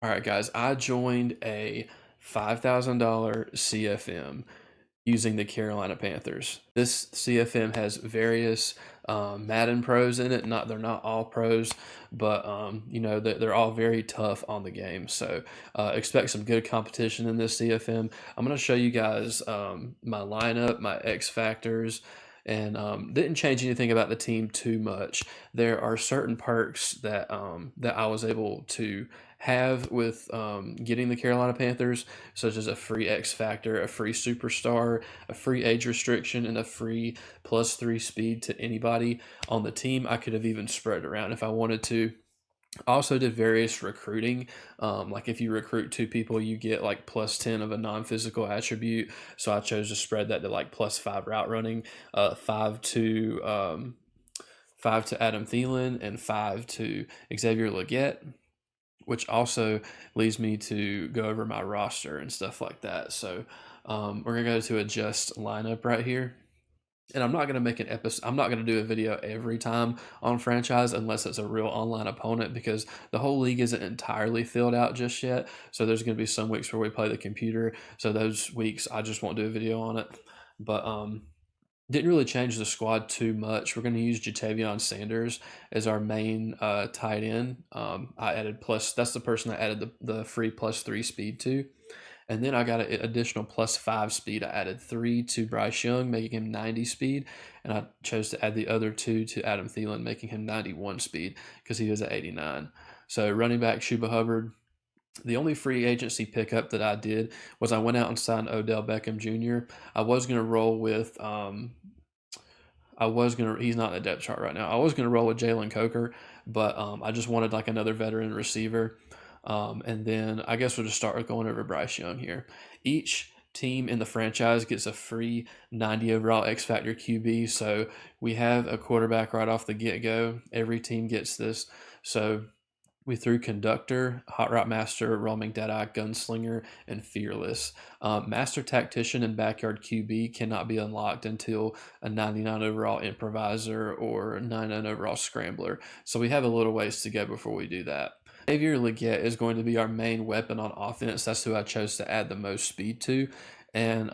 All right, guys, I joined a $5,000 CFM using the Carolina Panthers. This CFM has various Madden pros in it. They're not all pros, but they're all very tough on the game. So expect some good competition in this CFM. I'm going to show you guys my lineup, my X factors, and didn't change anything about the team too much. There are certain perks that I was able to have with getting the Carolina Panthers, such as a free X Factor, a free Superstar, a free age restriction, and a free +3 speed to anybody on the team. I could have even spread it around if I wanted to. I also did various recruiting. Like if you recruit two people, you get like +10 of a non-physical attribute. So I chose to spread that to like +5 route running, 5 to Adam Thielen, and 5 to Xavier Legette, which also leads me to go over my roster and stuff like that. So we're gonna go to adjust lineup right here. And I'm not gonna make an episode. I'm not gonna do a video every time on franchise unless it's a real online opponent, because the whole league isn't entirely filled out just yet. So there's gonna be some weeks where we play the computer. So those weeks I just won't do a video on it. But didn't really change the squad too much. We're going to use Jatavion Sanders as our main tight end. I added plus, that's the person I added the free +3 speed to. And then I got an additional +5 speed. I added 3 to Bryce Young, making him 90 speed. And I chose to add the other 2 to Adam Thielen, making him 91 speed because he was at 89. So running back Shuba Hubbard. The only free agency pickup that I did was I went out and signed Odell Beckham Jr. I was going to roll with he's not in the depth chart right now. I was gonna roll with Jalen Coker, but I just wanted like another veteran receiver. And then I guess we'll just start with going over Bryce Young here. Each team in the franchise gets a free 90 overall X Factor QB. So we have a quarterback right off the get go. Every team gets this. So we threw Conductor, Hot Route Master, Roaming Deadeye, Gunslinger, and Fearless. Master Tactician and Backyard QB cannot be unlocked until a 99 overall Improviser or 99 overall Scrambler. So we have a little ways to go before we do that. Xavier Legette is going to be our main weapon on offense. That's who I chose to add the most speed to. And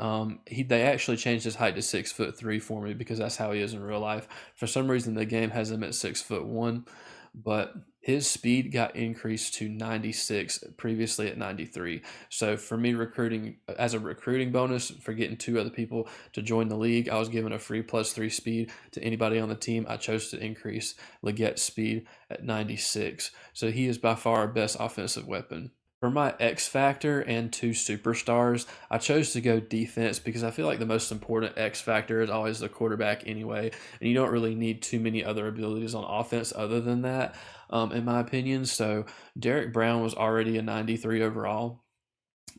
they actually changed his height to 6'3" for me because that's how he is in real life. For some reason, the game has him at 6'1", but his speed got increased to 96, previously at 93. So for me, recruiting as a recruiting bonus for getting 2 other people to join the league, I was given a free +3 speed to anybody on the team. I chose to increase Legette's speed at 96. So he is by far our best offensive weapon. For my X Factor and 2 superstars, I chose to go defense because I feel like the most important X Factor is always the quarterback anyway, and you don't really need too many other abilities on offense other than that, in my opinion. So Derek Brown was already a 93 overall,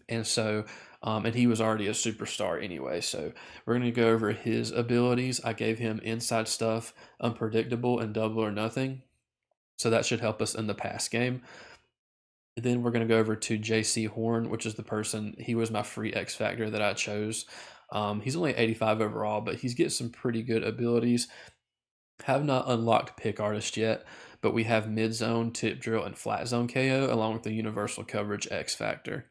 and so and he was already a superstar anyway. So we're going to go over his abilities. I gave him inside stuff, unpredictable, and double or nothing. So that should help us in the pass game. Then we're going to go over to JC Horn, which is he was my free X Factor that I chose. He's only 85 overall, but he's getting some pretty good abilities. Have not unlocked Pick Artist yet, but we have Mid Zone, Tip Drill, and Flat Zone KO, along with the Universal Coverage X Factor.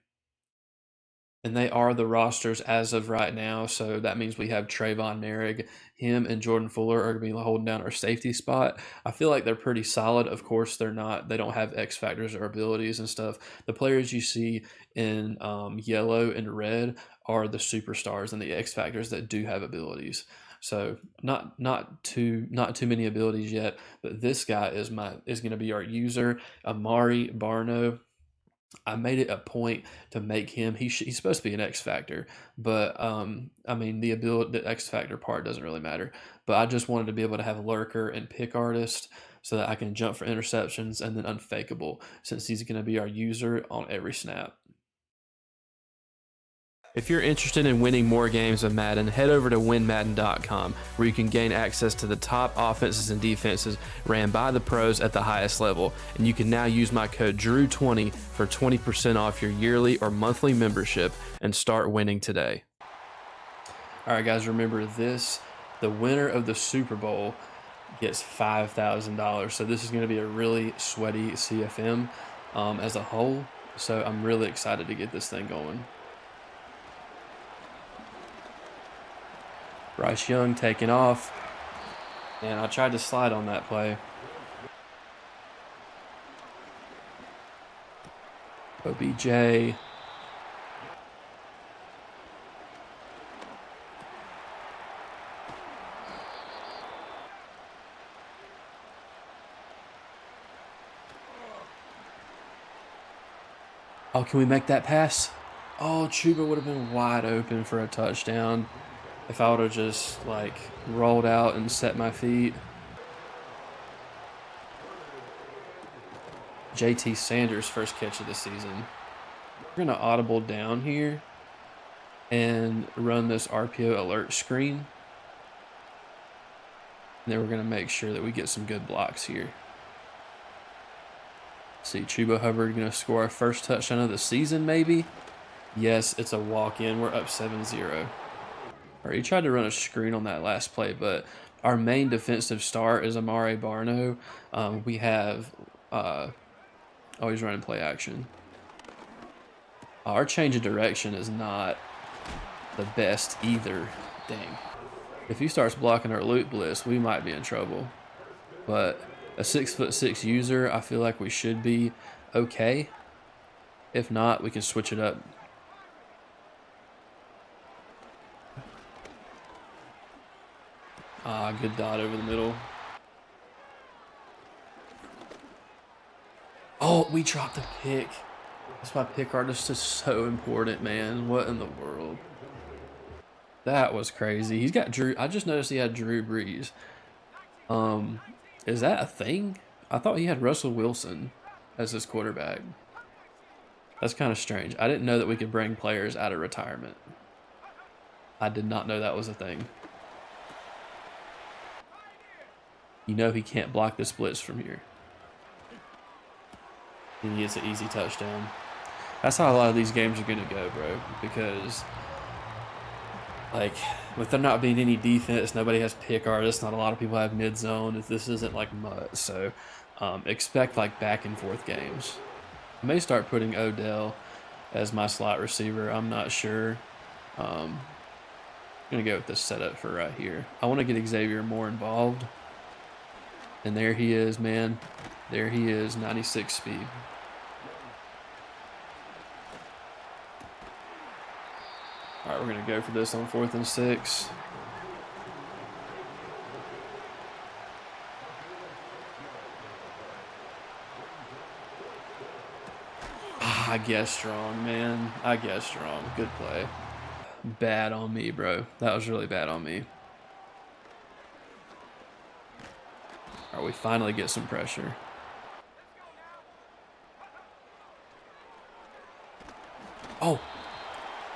And they are the rosters as of right now. So that means we have Trayvon Merrick. Him and Jordan Fuller are going to be holding down our safety spot. I feel like they're pretty solid. Of course, they don't have X factors or abilities and stuff. The players you see in yellow and red are the superstars and the X factors that do have abilities. So not too many abilities yet, but this guy is going to be our user, Amari Barno. I made it a point to make him. He's supposed to be an X factor, but I mean the X factor part doesn't really matter. But I just wanted to be able to have lurker and pick artist so that I can jump for interceptions, and then unfakeable since he's going to be our user on every snap. If you're interested in winning more games of Madden, head over to winmadden.com, where you can gain access to the top offenses and defenses ran by the pros at the highest level. And you can now use my code DREW20 for 20% off your yearly or monthly membership and start winning today. All right, guys, remember this. The winner of the Super Bowl gets $5,000. So this is going to be a really sweaty CFM as a whole. So I'm really excited to get this thing going. Bryce Young taking off. And I tried to slide on that play. OBJ. Oh, can we make that pass? Oh, Chuba would have been wide open for a touchdown if I would have just, like, rolled out and set my feet. JT Sanders' first catch of the season. We're going to audible down here and run this RPO alert screen. And then we're going to make sure that we get some good blocks here. See, Chuba Hubbard going to score our first touchdown of the season, maybe? Yes, it's a walk-in. We're up 7-0. Or he tried to run a screen on that last play, but our main defensive star is Amare Barno. We have... oh, he's running play action. Our change of direction is not the best either. Dang. If he starts blocking our loop blitz, we might be in trouble. But a 6'6" user, I feel like we should be okay. If not, we can switch it up. Good dot over the middle. Oh, we dropped a pick. That's why pick artist is so important, man. What in the world? That was crazy. He's got Drew. I just noticed he had Drew Brees. Is that a thing? I thought he had Russell Wilson as his quarterback. That's kind of strange. I didn't know that we could bring players out of retirement. I did not know that was a thing. You know he can't block the splits from here. And he gets an easy touchdown. That's how a lot of these games are going to go, bro. Because, like, with there not being any defense, nobody has pick artists, not a lot of people have mid-zone. This isn't like mud. So expect, like, back-and-forth games. I may start putting Odell as my slot receiver. I'm not sure. I'm going to go with this setup for right here. I want to get Xavier more involved. And there he is, man. There he is, 96 speed. All right, we're going to go for this on 4th and 6. I guess strong, man. I guess strong. Good play. Bad on me, bro. That was really bad on me. All right, we finally get some pressure. Oh,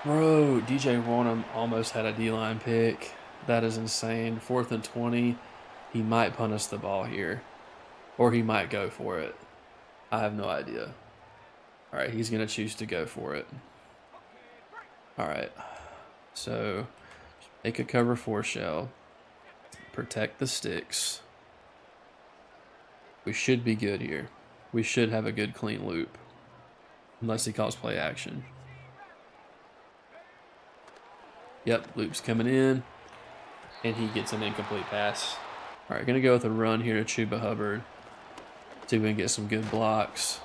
bro, DJ Warnham almost had a D-line pick. That is insane. 4th and 20. He might punt us the ball here. Or he might go for it. I have no idea. All right, he's going to choose to go for it. All right. So, make a cover 4 shell. Protect the sticks. We should be good here. We should have a good clean loop. Unless he calls play action. Yep, loop's coming in. And he gets an incomplete pass. All right, going to go with a run here to Chuba Hubbard. See if we can get some good blocks.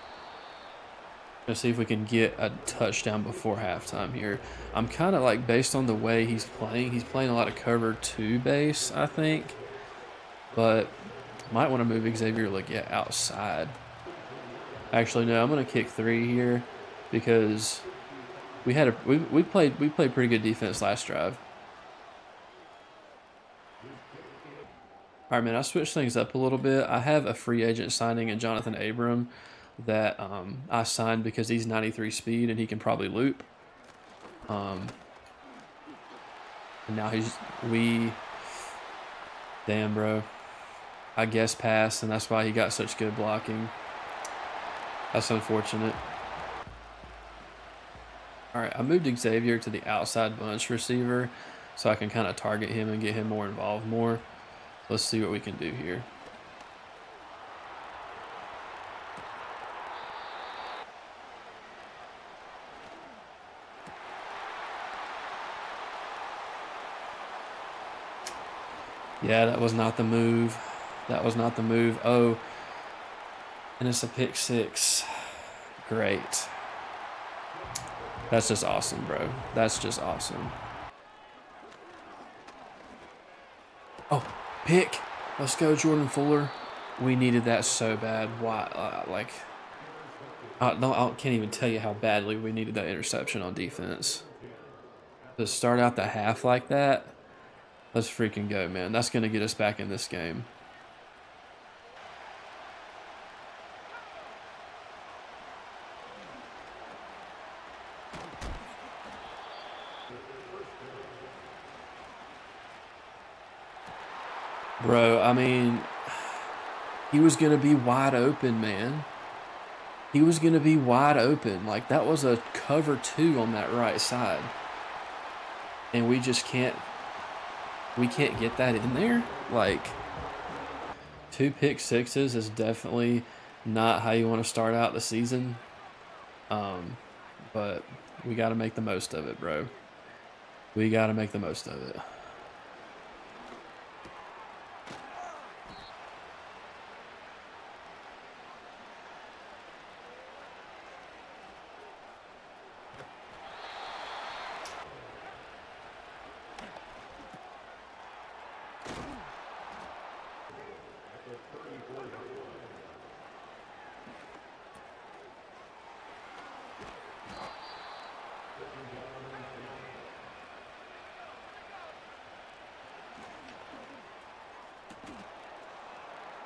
Let's see if we can get a touchdown before halftime here. I'm kind of like, based on the way he's playing a lot of cover 2 base, I think. But might want to move Xavier outside. Actually, no, I'm going to kick 3 here because we played pretty good defense last drive. All right, man, I switched things up a little bit. I have a free agent signing in Jonathan Abram that I signed because he's 93 speed and he can probably loop. And now damn, bro. I guess pass, and that's why he got such good blocking. That's unfortunate. All right, I moved Xavier to the outside bunch receiver so I can kind of target him and get him more involved more. Let's see what we can do here. Yeah, that was not the move. That was not the move. Oh, and it's a pick six. Great. That's just awesome, bro. That's just awesome. Oh, pick. Let's go, Jordan Fuller. We needed that so bad. Why? I can't even tell you how badly we needed that interception on defense. To start out the half like that, let's freaking go, man. That's going to get us back in this game. Bro, I mean, he was going to be wide open, man. He was going to be wide open. Like, that was a cover 2 on that right side. And we just can't get that in there. Like, 2 pick sixes is definitely not how you want to start out the season. But we got to make the most of it, bro. We got to make the most of it.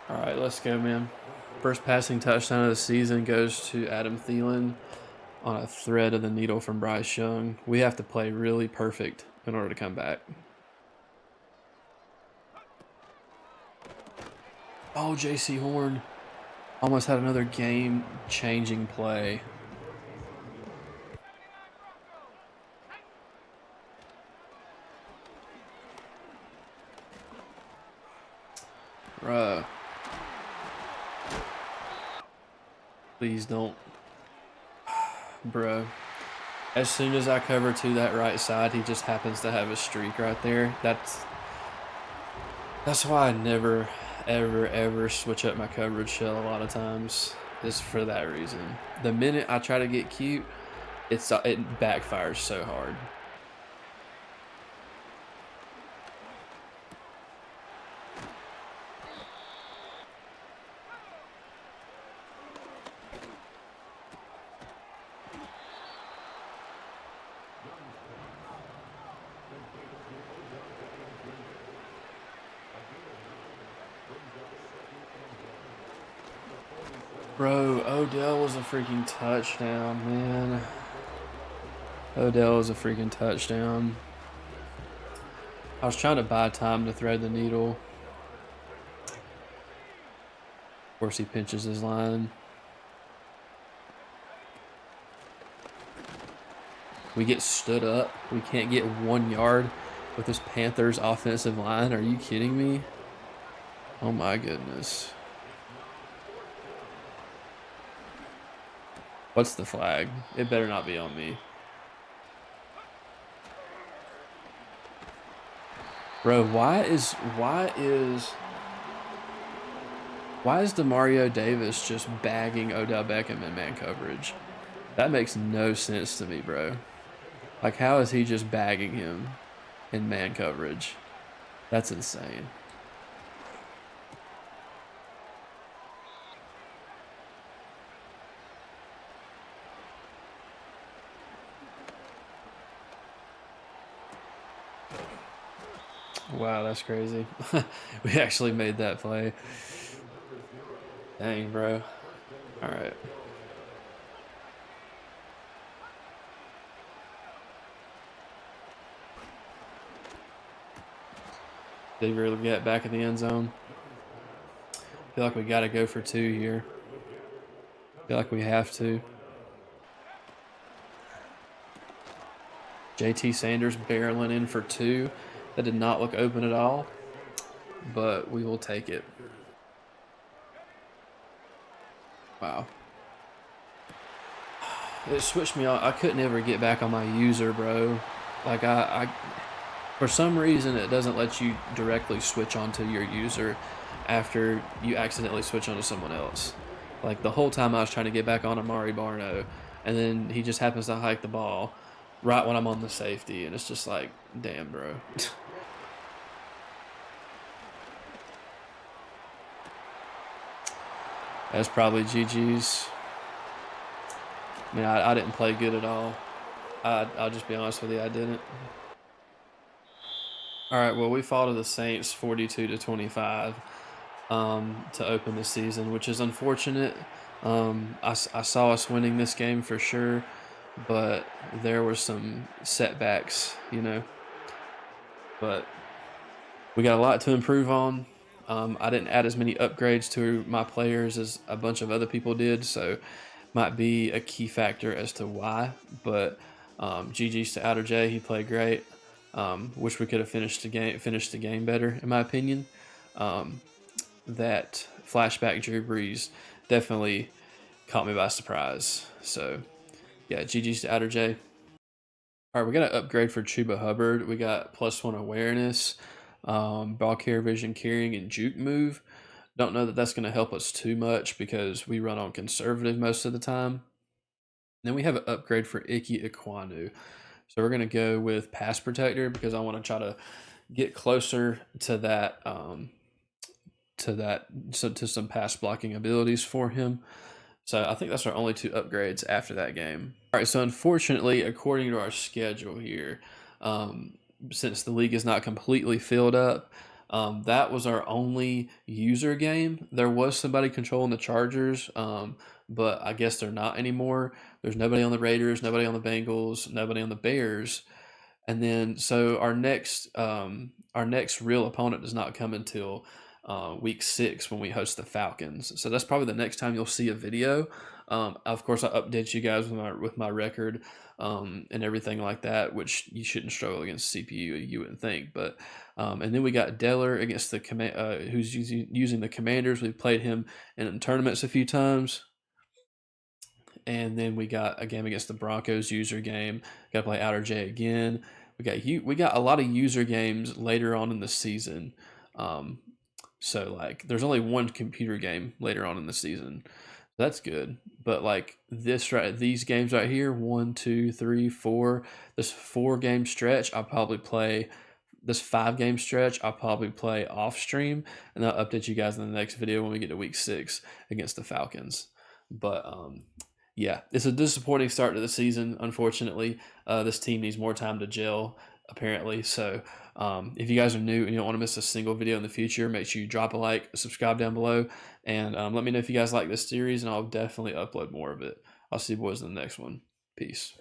All right, let's go, man. First passing touchdown of the season goes to Adam Thielen on a thread of the needle from Bryce Young. We have to play really perfect in order to come back. Oh, J.C. Horn almost had another game-changing play. Bruh. Please don't. Bro. As soon as I cover to that right side, he just happens to have a streak right there. That's why I never, ever switch up my coverage shell a lot of times. Is for that reason. The minute I try to get cute, it backfires so hard. Bro, Odell was a freaking touchdown, man. Odell was a freaking touchdown. I was trying to buy time to thread the needle. Of course, he pinches his line. We get stood up. We can't get 1 yard with this Panthers offensive line. Are you kidding me? Oh my goodness. What's the flag? It better not be on me. Bro, why is Demario Davis just bagging Odell Beckham in man coverage? That makes no sense to me, bro. Like, how is he just bagging him in man coverage? That's insane. Wow, that's crazy. We actually made that play. Dang, bro. All right. Xavier get back in the end zone. Feel like we got to go for 2 here. Feel like we have to. JT Sanders barreling in for 2. That did not look open at all, but we will take it. Wow. It switched me off. I couldn't ever get back on my user, bro. Like, For some reason, it doesn't let you directly switch onto your user after you accidentally switch onto someone else. Like the whole time I was trying to get back on Amari Barno, and then he just happens to hike the ball right when I'm on the safety, and it's just like, damn, bro. That's probably GG's. I mean, I didn't play good at all. I'll just be honest with you, I didn't. All right, well, we fought to the Saints 42-25 to open the season, which is unfortunate. I saw us winning this game for sure, but there were some setbacks, you know. But we got a lot to improve on. I didn't add as many upgrades to my players as a bunch of other people did, so might be a key factor as to why. But GG's to Outer J, he played great. Wish we could have finished the game better, in my opinion. That flashback Drew Brees definitely caught me by surprise. So yeah, GG's to Outer J. All right, we got an upgrade for Chuba Hubbard. We got +1 awareness, ball carrier vision, carrying, and juke move. Don't know that that's going to help us too much because we run on conservative most of the time. Then we have an upgrade for Ike Ikwanu. So we're going to go with pass protector because I want to try to get closer to that to some pass blocking abilities for him. So I think that's our only two upgrades after that game. All right, so unfortunately, according to our schedule here, since the league is not completely filled up, that was our only user game. There was somebody controlling the Chargers, but I guess they're not anymore. There's nobody on the Raiders, nobody on the Bengals, nobody on the Bears. And then so our next real opponent does not come until week 6 when we host the Falcons. So that's probably the next time you'll see a video. Of course, I update you guys with my record and everything like that, which you shouldn't struggle against CPU, you wouldn't think. But and then we got Deller against the who's using the Commanders. We've played him in tournaments a few times. And then we got a game against the Broncos user game. Got to play Outer J again. We got a lot of user games later on in the season. Um, so like, there's only one computer game later on in the season. That's good. But like these games right here, 1, 2, 3, 4. This 4 game stretch, I'll probably play. This 5 game stretch, I'll probably play off stream, and I'll update you guys in the next video when we get to week 6 against the Falcons. But yeah, it's a disappointing start to the season. Unfortunately, this team needs more time to gel, apparently. So, if you guys are new and you don't want to miss a single video in the future, make sure you drop a like, subscribe down below, and let me know if you guys like this series, and I'll definitely upload more of it. I'll see you boys in the next one. Peace.